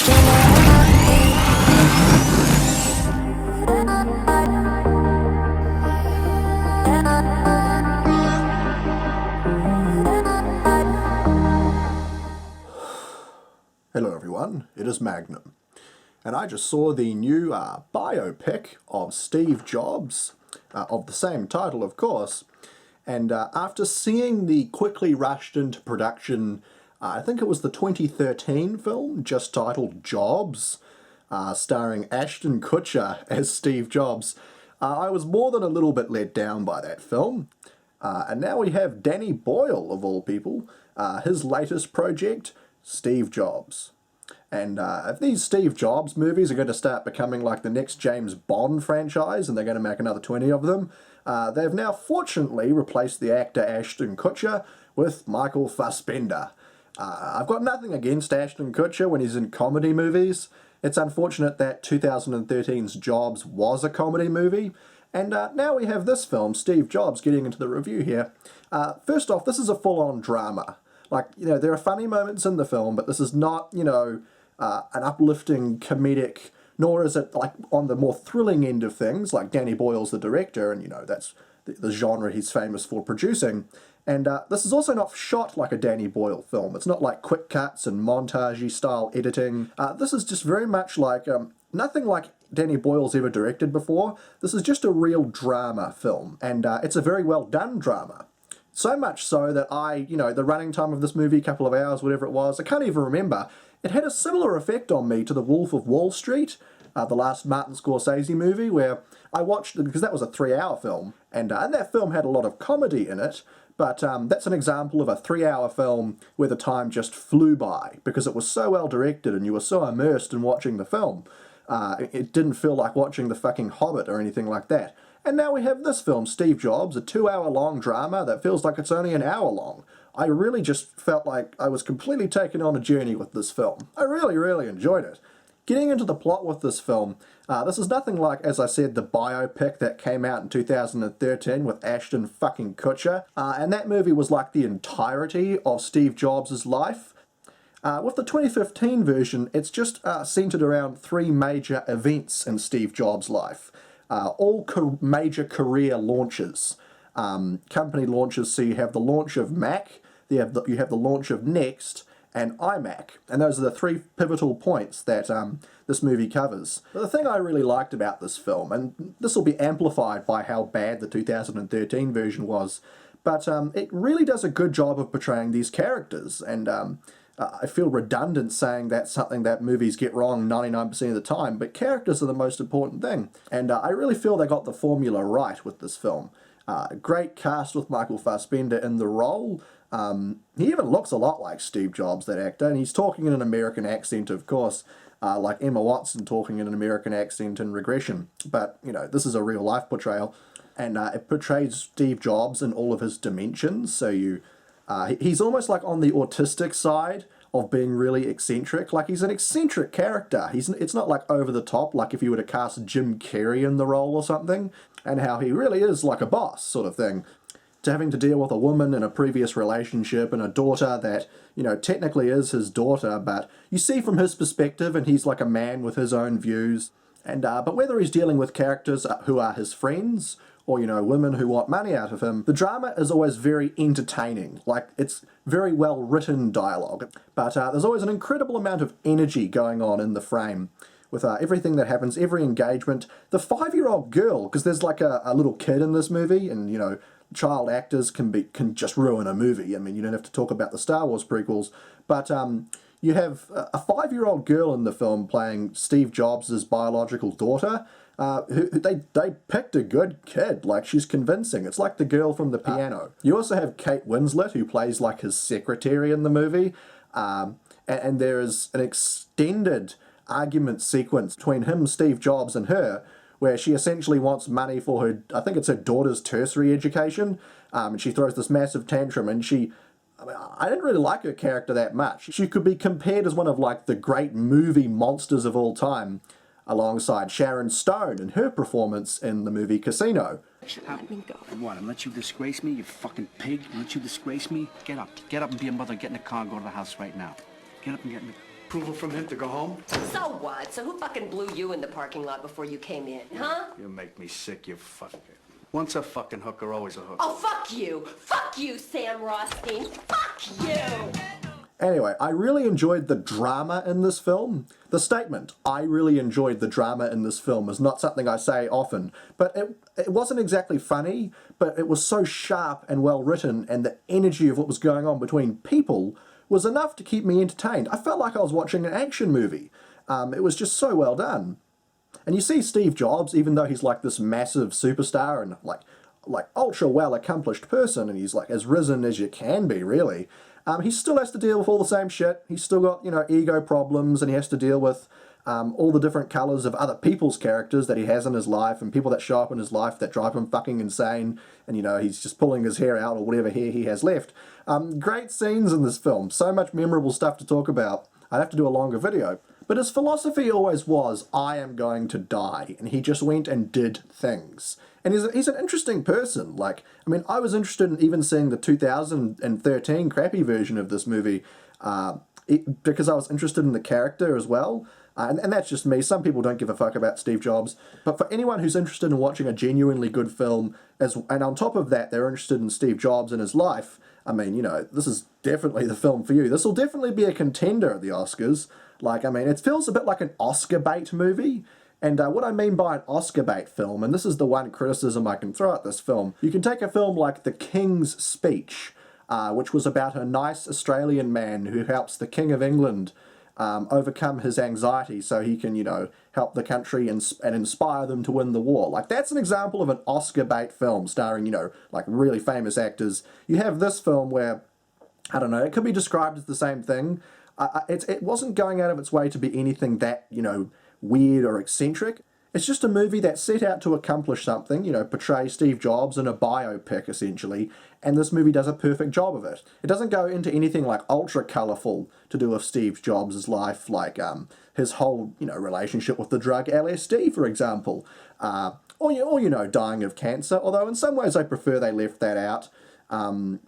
Hello everyone, it is Magnum, and I just saw the new biopic of Steve Jobs, of the same title of course, and after seeing the quickly rushed into production, I think it was the 2013 film, just titled Jobs, starring Ashton Kutcher as Steve Jobs, I was more than a little bit let down by that film. And now we have Danny Boyle, of all people, his latest project, Steve Jobs. And if these Steve Jobs movies are going to start becoming like the next James Bond franchise, and they're going to make another 20 of them, they've now fortunately replaced the actor Ashton Kutcher with Michael Fassbender. I've got nothing against Ashton Kutcher when he's in comedy movies. It's unfortunate that 2013's Jobs was a comedy movie, and now we have this film, Steve Jobs, getting into the review here. First off, this is a full-on drama. Like, you know, there are funny moments in the film, but this is not, you know, an uplifting comedic, nor is it like on the more thrilling end of things, like Danny Boyle's the director, and, you know, that's the genre he's famous for producing. And this is also not shot like a Danny Boyle film. It's not like quick cuts and montage-y style editing. This is just very much like, nothing like Danny Boyle's ever directed before. This is just a real drama film, and it's a very well done drama. So much so that the running time of this movie, a couple of hours, whatever it was, I can't even remember, it had a similar effect on me to The Wolf of Wall Street, the last Martin Scorsese movie, where I watched, because that was a 3-hour film, and that film had a lot of comedy in it, but that's an example of a 3-hour film where the time just flew by, because it was so well directed and you were so immersed in watching the film. It didn't feel like watching The fucking Hobbit or anything like that. And now we have this film, Steve Jobs, a 2-hour-long drama that feels like it's only an hour long. I really just felt like I was completely taken on a journey with this film. I really, really enjoyed it. Getting into the plot with this film, this is nothing like, as I said, the biopic that came out in 2013 with Ashton fucking Kutcher. And that movie was like the entirety of Steve Jobs' life. With the 2015 version, it's just centered around 3 major events in Steve Jobs' life. All major career launches, company launches. So you have the launch of Mac, you have the launch of Next, and iMac, and those are the 3 pivotal points that this movie covers. But the thing I really liked about this film, and this will be amplified by how bad the 2013 version was, but it really does a good job of portraying these characters, and I feel redundant saying that's something that movies get wrong 99% of the time, but characters are the most important thing. And I really feel they got the formula right with this film. Great cast with Michael Fassbender in the role. He even looks a lot like Steve Jobs, that actor, and he's talking in an American accent, of course, like Emma Watson talking in an American accent in Regression. But, you know, this is a real-life portrayal, and it portrays Steve Jobs in all of his dimensions, so he's almost like on the autistic side of being really eccentric. Like, he's an eccentric character. It's not like over the top, like if you were to cast Jim Carrey in the role or something, and how he really is like a boss sort of thing. To having to deal with a woman in a previous relationship and a daughter that, you know, technically is his daughter, but you see from his perspective, and he's like a man with his own views. And but whether he's dealing with characters who are his friends, or, you know, women who want money out of him, the drama is always very entertaining. Like, it's very well written dialogue. But there's always an incredible amount of energy going on in the frame with everything that happens, every engagement. The 5-year-old girl, because there's like a little kid in this movie, and, you know, child actors can just ruin a movie. I mean, you don't have to talk about the Star Wars prequels, but you have a 5-year-old girl in the film playing Steve Jobs' biological daughter. They picked a good kid. Like, she's convincing. It's like the girl from the piano. You also have Kate Winslet, who plays like his secretary in the movie, and there is an extended argument sequence between him, Steve Jobs, and her, where she essentially wants money for her, I think it's her daughter's tertiary education, and she throws this massive tantrum, and I didn't really like her character that much. She could be compared as one of, like, the great movie monsters of all time, alongside Sharon Stone and her performance in the movie Casino. Let me go. What, and let you disgrace me, you fucking pig? Let you disgrace me? Get up and be a mother, get in the car and go to the house right now. Get up and get in the... Approval from him to go home? So what? So who fucking blew you in the parking lot before you came in, huh? You make me sick, you fucking... Once a fucking hooker, always a hooker. Oh, fuck you! Fuck you, Sam Rothstein! Fuck you! Anyway, I really enjoyed the drama in this film. The statement, I really enjoyed the drama in this film, is not something I say often, but it wasn't exactly funny, but it was so sharp and well written, and the energy of what was going on between people was enough to keep me entertained. I felt like I was watching an action movie. It was just so well done. And you see Steve Jobs, even though he's like this massive superstar and like ultra well accomplished person, and he's like as risen as you can be, really, he still has to deal with all the same shit. He's still got, you know, ego problems, and he has to deal with all the different colours of other people's characters that he has in his life, and people that show up in his life that drive him fucking insane, and, you know, he's just pulling his hair out or whatever hair he has left. Great scenes in this film, so much memorable stuff to talk about. I'd have to do a longer video. But his philosophy always was, I am going to die, and he just went and did things. And he's an interesting person. Like, I mean, I was interested in even seeing the 2013 crappy version of this movie because I was interested in the character as well. And that's just me. Some people don't give a fuck about Steve Jobs. But for anyone who's interested in watching a genuinely good film, and on top of that, they're interested in Steve Jobs and his life, I mean, you know, this is definitely the film for you. This will definitely be a contender at the Oscars. Like, I mean, it feels a bit like an Oscar bait movie. And what I mean by an Oscar bait film, and this is the one criticism I can throw at this film, you can take a film like The King's Speech, which was about a nice Australian man who helps the King of England overcome his anxiety so he can, you know, help the country and inspire them to win the war. Like, that's an example of an Oscar bait film starring, you know, like really famous actors. You have this film where, I don't know, it could be described as the same thing. It wasn't going out of its way to be anything that, you know, weird or eccentric. It's just a movie that set out to accomplish something, you know, portray Steve Jobs in a biopic, essentially, and this movie does a perfect job of it. It doesn't go into anything like ultra colourful to do with Steve Jobs' life, like his whole, you know, relationship with the drug LSD, for example, or you know, dying of cancer, although in some ways I prefer they left that out.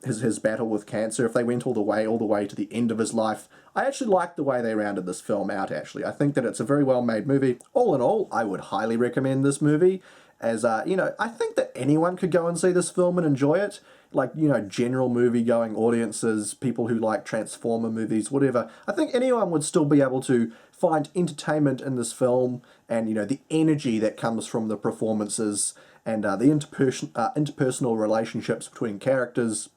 His battle with cancer, if they went all the way to the end of his life. I actually like the way they rounded this film out, actually. I think that it's a very well-made movie. All in all, I would highly recommend this movie, as, you know, I think that anyone could go and see this film and enjoy it. Like, you know, general movie-going audiences, people who like Transformer movies, whatever. I think anyone would still be able to find entertainment in this film, and, you know, the energy that comes from the performances, and the interpersonal relationships between characters.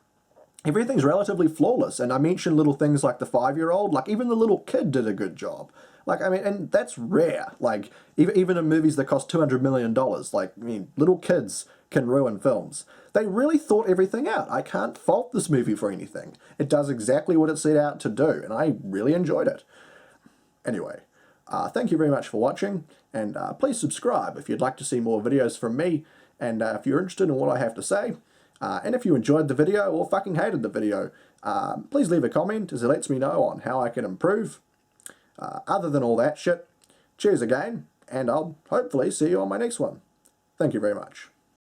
Everything's relatively flawless, and I mentioned little things like the 5-year-old, like even the little kid did a good job. Like, I mean, and that's rare. Like, even in movies that cost $200 million, like, I mean, little kids can ruin films. They really thought everything out. I can't fault this movie for anything. It does exactly what it set out to do, and I really enjoyed it. Anyway, thank you very much for watching, and please subscribe if you'd like to see more videos from me, and if you're interested in what I have to say. And if you enjoyed the video or fucking hated the video, please leave a comment, as it lets me know on how I can improve. Other than all that shit, cheers again, and I'll hopefully see you on my next one. Thank you very much.